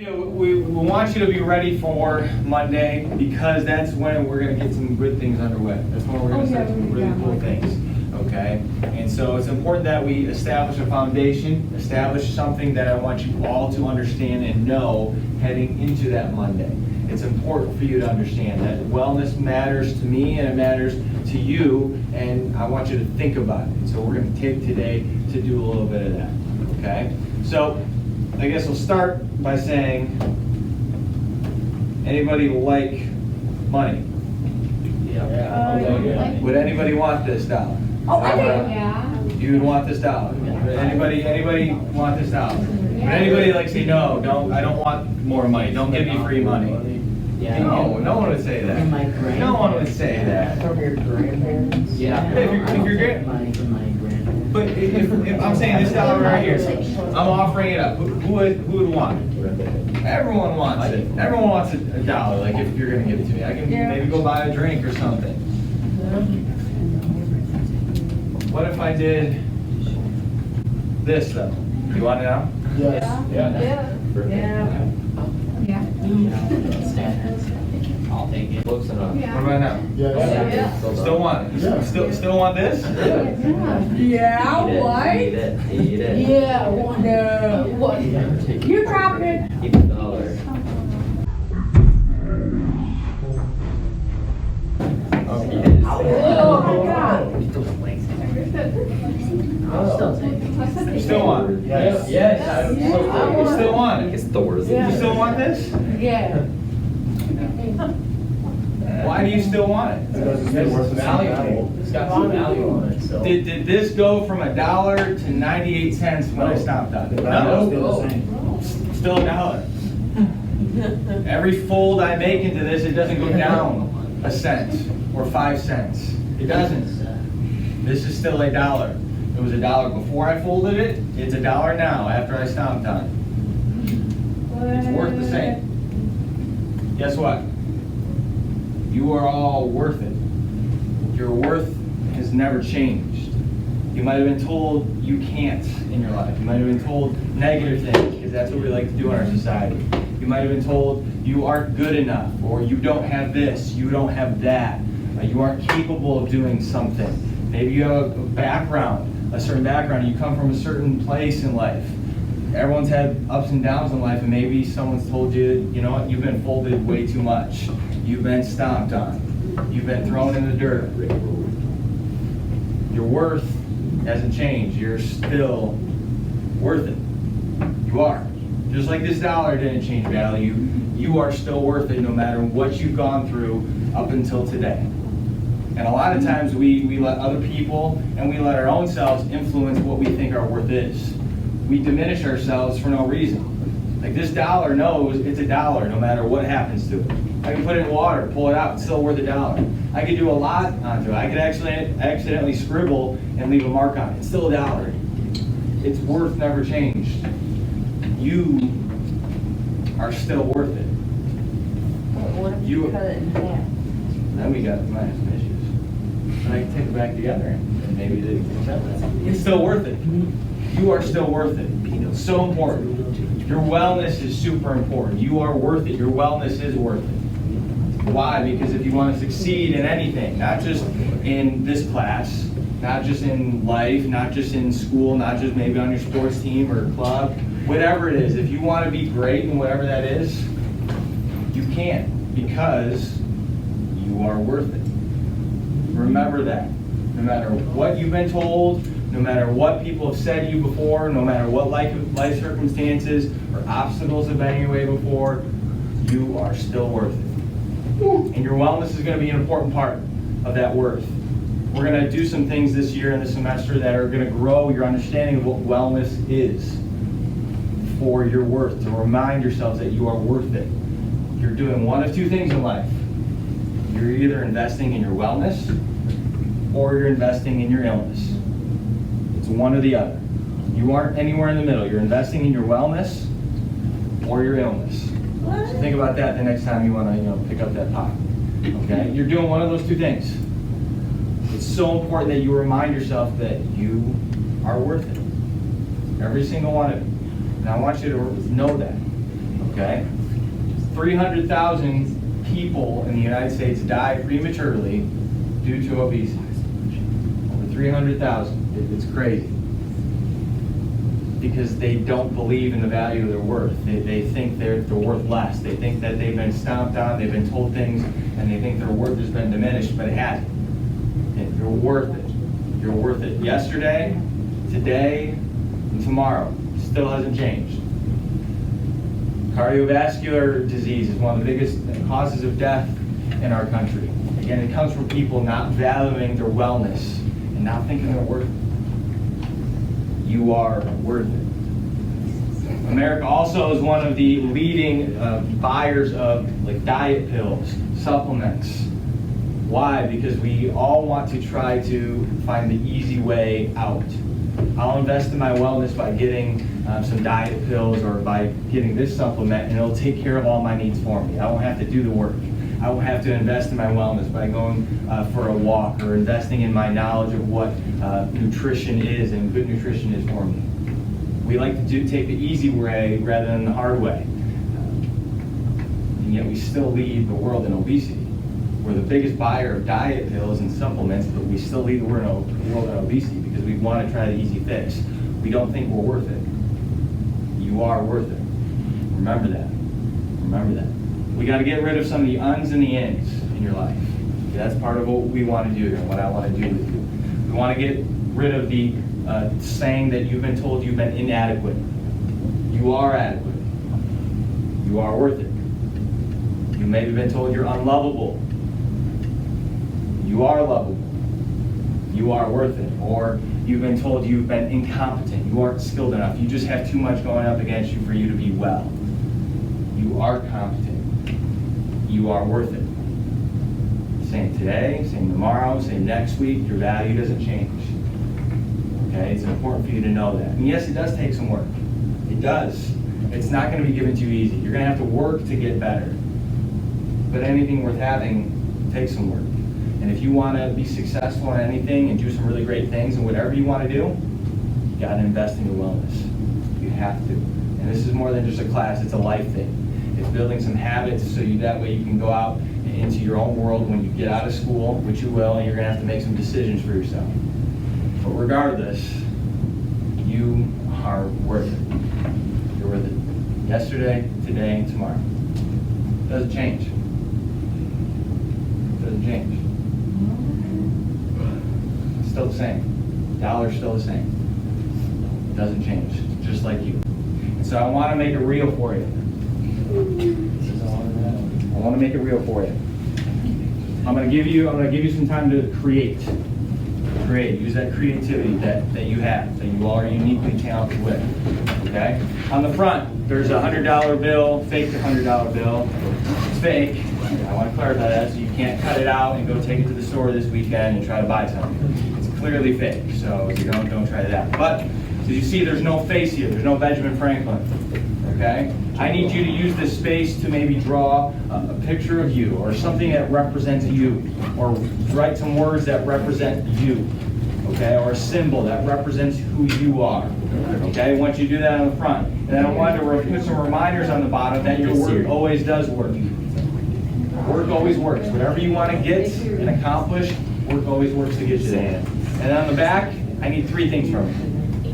Yeah, we want you to be ready for Monday because that's when we're going to get some good things underway. That's when we're going to start some really cool things, okay? And so it's important that we establish a foundation, establish something that I want you all to understand and know heading into that Monday. It's important for you to understand that wellness matters to me and it matters to you, and I want you to think about it. So we're going to take today to do a little bit of that, okay? So I guess we'll start by saying, anybody like money? Yeah. Would anybody want this dollar? Oh, I think, yeah. You would want this dollar? Would anybody want this dollar? Would anybody like say, no, I don't want more money, don't give me free money? No one would say that. No one would say that. From your grandparents? Yeah. If you're Money from my grandparents. But if I'm saying this dollar right here, I'm offering it up. Who would want it? Everyone wants it. Everyone wants a dollar. Like if you're gonna give it to me, I can maybe go buy a drink or something. What if I did this though? You want it now? Yes. Yeah. I'll take it. What about now? Yes. Still want it? Yeah. Still want this? Yeah, what? Eat it. Yeah, what? You dropped it. Eat the dollar. Oh my God. I'll still take it. You still want it? Yes. Yes. You still want it? It's the worst. You still want this? Yeah. Why do you still want it? Because it's worth valuable. It's got some value on it, so. Did this go from $1 to 98 cents when I stopped on it? No. Still $1. Every fold I make into this, it doesn't go down a cent or 5 cents. It doesn't. This is still $1. It was $1 before I folded it. It's $1 now after I stomped on it. It's worth the same. Guess what? You are all worth it. Your worth has never changed. You might have been told you can't in your life. You might have been told negative things, because that's what we like to do in our society. You might have been told you aren't good enough, or you don't have this, you don't have that. You aren't capable of doing something. Maybe you have a background, a certain background, you come from a certain place in life. Everyone's had ups and downs in life, and maybe someone's told you, you know what, you've been folded way too much. You've been stomped on. You've been thrown in the dirt. Your worth hasn't changed. You're still worth it. You are. Just like this dollar didn't change value, you are still worth it no matter what you've gone through up until today. And a lot of times we let other people and we let our own selves influence what we think our worth is. We diminish ourselves for no reason. Like this dollar knows it's $1 no matter what happens to it. I can put it in water, pull it out, it's still worth $1. I could do a lot onto it. I could actually accidentally scribble and leave a mark on it. It's still $1. Its worth never changed. You are still worth it. What if you cut it in half? Then we got some issues. And I can take it back together and maybe they can accept that. It's still worth it. You are still worth it. It's so important. Your wellness is super important. You are worth it. Your wellness is worth it. Why? Because if you want to succeed in anything, not just in this class, not just in life, not just in school, not just maybe on your sports team or club, whatever it is, if you want to be great in whatever that is, you can, because you are worth it. Remember that. No matter what you've been told, no matter what people have said to you before, no matter what life circumstances or obstacles have been in your way before, you are still worth it. And your wellness is going to be an important part of that worth. We're going to do some things this year and this semester that are going to grow your understanding of what wellness is for your worth, to remind yourselves that you are worth it. You're doing one of two things in life. You're either investing in your wellness or you're investing in your illness. It's one or the other. You aren't anywhere in the middle. You're investing in your wellness or your illness. So think about that the next time you want to, pick up that pot. Okay? You're doing one of those two things. It's so important that you remind yourself that you are worth it. Every single one of you. And I want you to know that. Okay? 300,000 people in the United States die prematurely due to obesity. Over 300,000. It's crazy. Because they don't believe in the value of their worth. They think they're worth less. They think that they've been stomped on, they've been told things, and they think their worth has been diminished, but it hasn't. And you're worth it. You're worth it yesterday, today, and tomorrow. Still hasn't changed. Cardiovascular disease is one of the biggest causes of death in our country. Again, it comes from people not valuing their wellness and not thinking they're worth it. You are worth it. America also is one of the leading buyers of diet pills, supplements. Why? Because we all want to try to find the easy way out. I'll invest in my wellness by getting some diet pills or by getting this supplement, and it'll take care of all my needs for me. I won't have to do the work. I won't have to invest in my wellness by going for a walk or investing in my knowledge of what nutrition is and good nutrition is for me. We like to take the easy way rather than the hard way. And yet we still lead the world in obesity. We're the biggest buyer of diet pills and supplements, but we still lead the world in obesity because we want to try the easy fix. We don't think we're worth it. You are worth it. Remember that. Remember that. We got to get rid of some of the uns and the ins in your life. That's part of what we want to do here, what I want to do with you. We want to get rid of the saying that you've been told you've been inadequate. You are adequate. You are worth it. You may have been told you're unlovable. You are lovable. You are worth it. Or you've been told you've been incompetent. You aren't skilled enough. You just have too much going up against you for you to be well. You are competent. You are worth it. Same today, same tomorrow, same next week. Your value doesn't change. Okay? It's important for you to know that. And yes, it does take some work. It does. It's not going to be given to you easy. You're going to have to work to get better. But anything worth having takes some work. And if you want to be successful in anything and do some really great things and whatever you want to do, you got to invest in your wellness. You have to. And this is more than just a class, it's a life thing. It's building some habits so that way you can go out into your own world when you get out of school, which you will, and you're going to have to make some decisions for yourself. But regardless, you are worth it. You're worth it. Yesterday, today, and tomorrow. It doesn't change. It doesn't change. It's still the same. Dollar's still the same. It doesn't change. Just like you. And so I want to make it real for you. I want to make it real for you. I'm going to give you some time to create. Use that creativity that you have, that you are uniquely talented with. Okay? On the front, there's a $100 bill, faked $100 bill. It's fake. I want to clarify that so you can't cut it out and go take it to the store this weekend and try to buy something. It's clearly fake, so you don't try that. But as you see, there's no face here. There's no Benjamin Franklin. Okay? I need you to use this space to maybe draw a picture of you or something that represents you, or write some words that represent you, okay? Or a symbol that represents who you are, okay? I want you to do that on the front. And then I want to put some reminders on the bottom that your work always does work. Work always works. Whatever you want to get and accomplish, work always works to get you there. And then on the back, I need 3 things from you.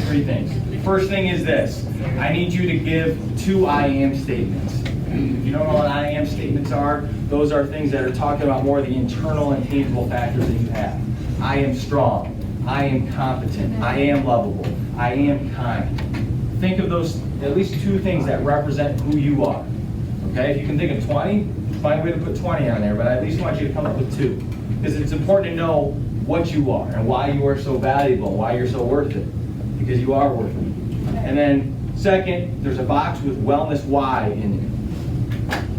3 things. First thing is this. I need you to give 2 I am statements. If you don't know what I am statements are, those are things that are talking about more of the internal and tangible factors that you have. I am strong. I am competent. I am lovable. I am kind. Think of those, at least 2 things that represent who you are. Okay? If you can think of 20, find a way to put 20 on there, but I at least want you to come up with 2. Because it's important to know what you are and why you are so valuable, why you're so worth it. Because you are worth it. And then second, there's a box with wellness why in it.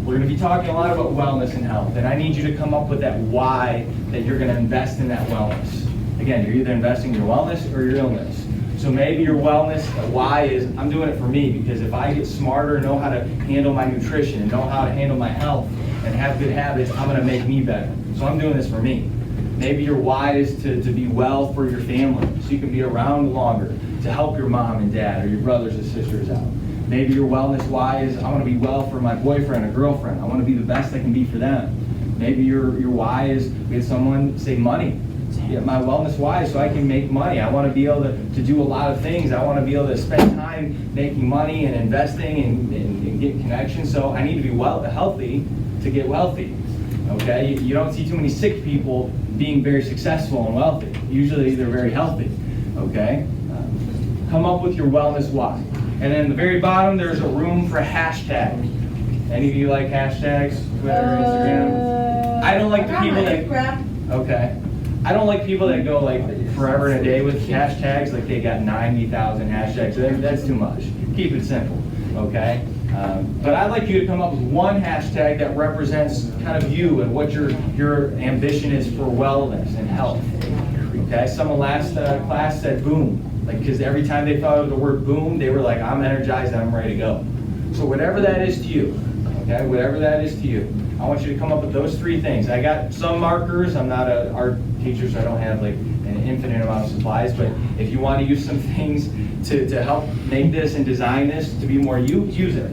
We're going to be talking a lot about wellness and health, and I need you to come up with that why that you're going to invest in that wellness. Again, you're either investing in your wellness or your illness. So maybe your wellness why is, I'm doing it for me, because if I get smarter, know how to handle my nutrition, and know how to handle my health, and have good habits, I'm going to make me better. So I'm doing this for me. Maybe your why is to be well for your family, so you can be around longer, to help your mom and dad or your brothers and sisters out. Maybe your wellness why is I want to be well for my boyfriend or girlfriend. I want to be the best I can be for them. Maybe your why is, we had someone say money. Yeah, my wellness why is so I can make money. I want to be able to do a lot of things. I want to be able to spend time making money and investing and get connections. So I need to be healthy to get wealthy. Okay? You don't see too many sick people being very successful and wealthy. Usually they're very healthy. Okay? Come up with your wellness why. And then at the very bottom, there's a room for hashtags. Any of you like hashtags? Twitter, Instagram? I don't like the people that... Okay. I don't like people that go like forever and a day with hashtags, like they got 90,000 hashtags. That's too much. Keep it simple, okay? But I'd like you to come up with one hashtag that represents kind of you and what your ambition is for wellness and health. Okay, someone last class said boom, like because every time they thought of the word boom, they were like, I'm energized, I'm ready to go. So whatever that is to you, okay, whatever that is to you, I want you to come up with those three things. I got some markers. I'm not an art teacher, so I don't have like an infinite amount of supplies, but if you want to use some things to help make this and design this to be more you, use it,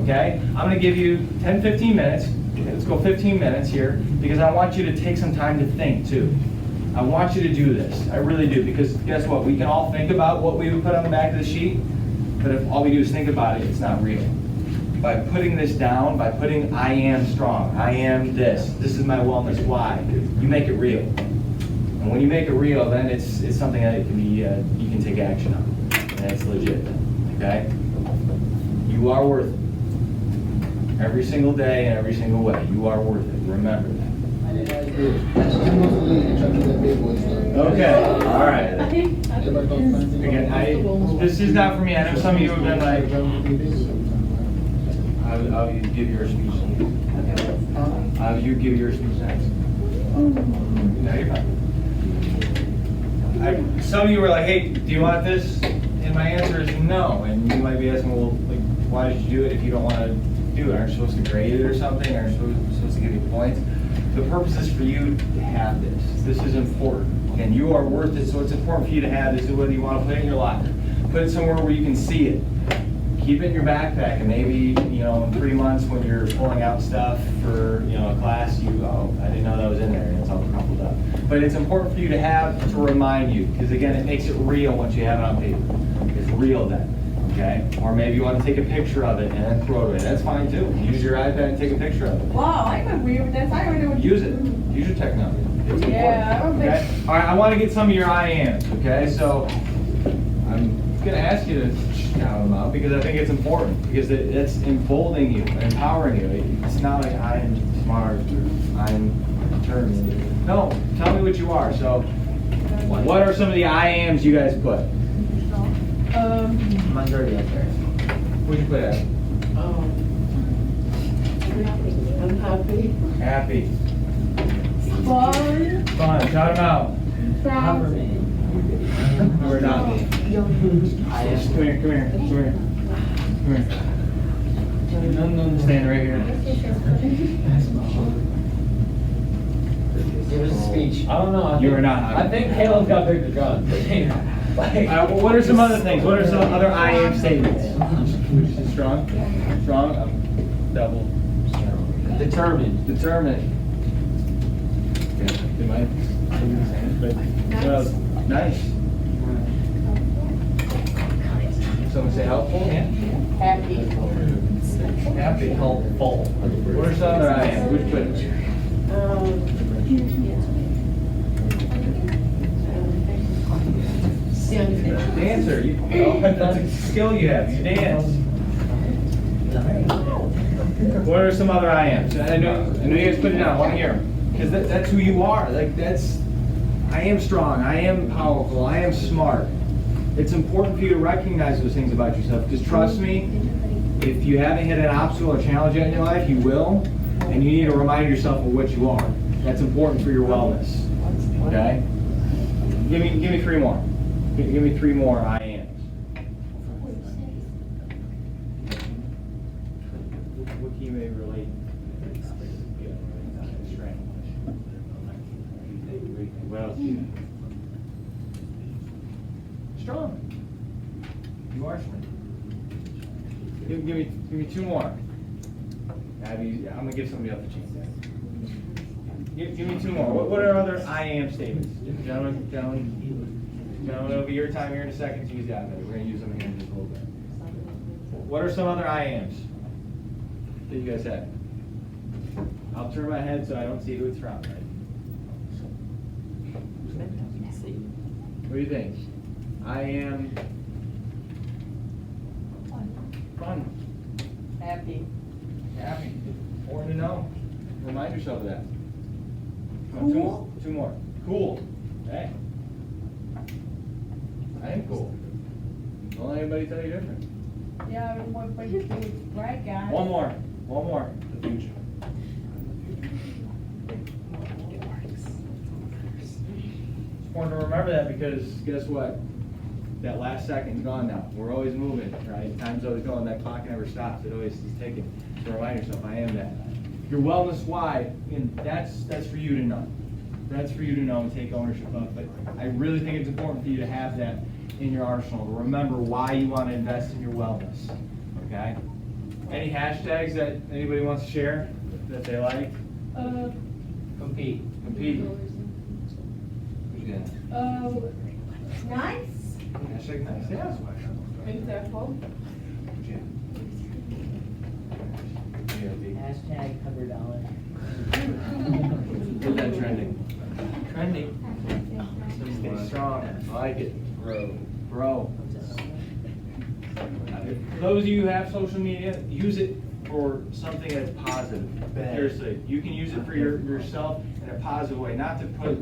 okay? I'm going to give you 10, 15 minutes. Okay, let's go 15 minutes here, because I want you to take some time to think too. I want you to do this. I really do, because guess what? We can all think about what we would put on the back of the sheet, but if all we do is think about it, it's not real. By putting this down, by putting I am strong, I am this is my wellness why, you make it real. And when you make it real, then it's something that can be, you can take action on. And it's legit, okay? You are worth it. Every single day and every single way, you are worth it. Remember that. Okay, all right. Again, this is not for me. I know some of you have been like, I'll give your speech. You give your speech next. No, you're fine. Some of you were like, hey, do you want this? And my answer is no. And you might be asking, well, like, why did you do it if you don't want to do it? Aren't you supposed to grade it or something? Aren't you supposed to give you points? The purpose is for you to have this. This is important. And you are worth it, so it's important for you to have this, whether you want to put it in your locker. Put it somewhere where you can see it. Keep it in your backpack, and maybe, in 3 months when you're pulling out stuff for, a class, I didn't know that was in there, and it's all crumpled up. But it's important for you to have to remind you, because again, it makes it real once you have it on paper. It's real then, okay? Or maybe you want to take a picture of it and then throw it away. That's fine too. Use your iPad and take a picture of it. Wow, I could agree with this. I already know what Use it. Use your technology. It's Yeah, I don't important. Okay? All right, I want to get some of your I ams, okay? So I'm going to ask you to shout them out because I think it's important, because it's emboldening you, empowering you. It's not like I'm smart or I'm determined. No, tell me what you are. So what are some of the I ams you guys put? Mine's already up there. What'd you put at? I'm happy. Happy. Fun. Fun. Shout them out. Proud. Or not. Come here. Come here. Stand right here. Give us a speech. I don't know. You are not. I think Caleb's got bigger guns. What are some other things? What are some other I am statements? Strong? Strong? Double. Determined. Determined. Am I? Well, nice. Someone say helpful? Yeah. Happy. Happy. Helpful. What are some other I am? Which put? Dancer. That's a skill you have. You dance. What are some other I ams? I know you guys put it down. I want to hear them. Because that's who you are. Like I am strong. I am powerful. I am smart. It's important for you to recognize those things about yourself. Because trust me, if you haven't hit an obstacle or challenge yet in your life, you will. And you need to remind yourself of what you are. That's important for your wellness. Okay? Give me 3 more. Give me 3 more I ams. What can you maybe relate? What else? Strong. You are strong. Give me two more. Abby, I'm gonna give somebody else a chance. Give me two more. What are other I am statements? Gentlemen, it'll be your time here in a second to use that. We're gonna use them here in just a little bit. What are some other I ams that you guys have? I'll turn my head so I don't see who it's from. Right? What do you think? I am fun. Happy. Happy. Important to know. Remind yourself of that. Come on, Cool. two more. Cool. Hey. I am cool. Don't let anybody tell you different. Yeah, everyone but you right, guys. One more. The future. It's important to remember that because guess what? That last second's gone now. We're always moving, right? Time's always going. That clock never stops. It always is ticking. So remind yourself, I am that. Your wellness why, and that's for you to know. That's for you to know and take ownership of. But I really think it's important for you to have that in your arsenal. To remember why you want to invest in your wellness. Okay? Any hashtags that anybody wants to share that they like? Compete. Compete. Nice. Hashtag nice. Yeah. Be careful. Hashtag $100. Get that trending. Trending. Stay strong. I like it. Grow. For those of you who have social media, use it for something that's positive. Seriously, you can use it for yourself in a positive way, not to put,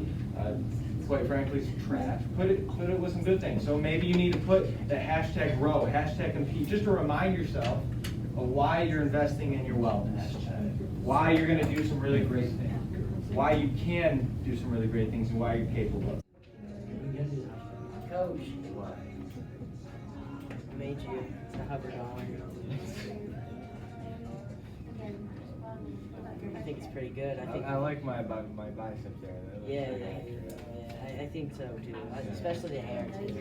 quite frankly, some trash. Put it with some good things. So maybe you need to put the hashtag grow, hashtag compete, just to remind yourself of why you're investing in your wellness, why you're going to do some really great things, why you can do some really great things, and why you're capable of. Coach, I made you the $100. I think it's pretty good. I like my bicep there. Yeah. I think so too. Especially the hair too.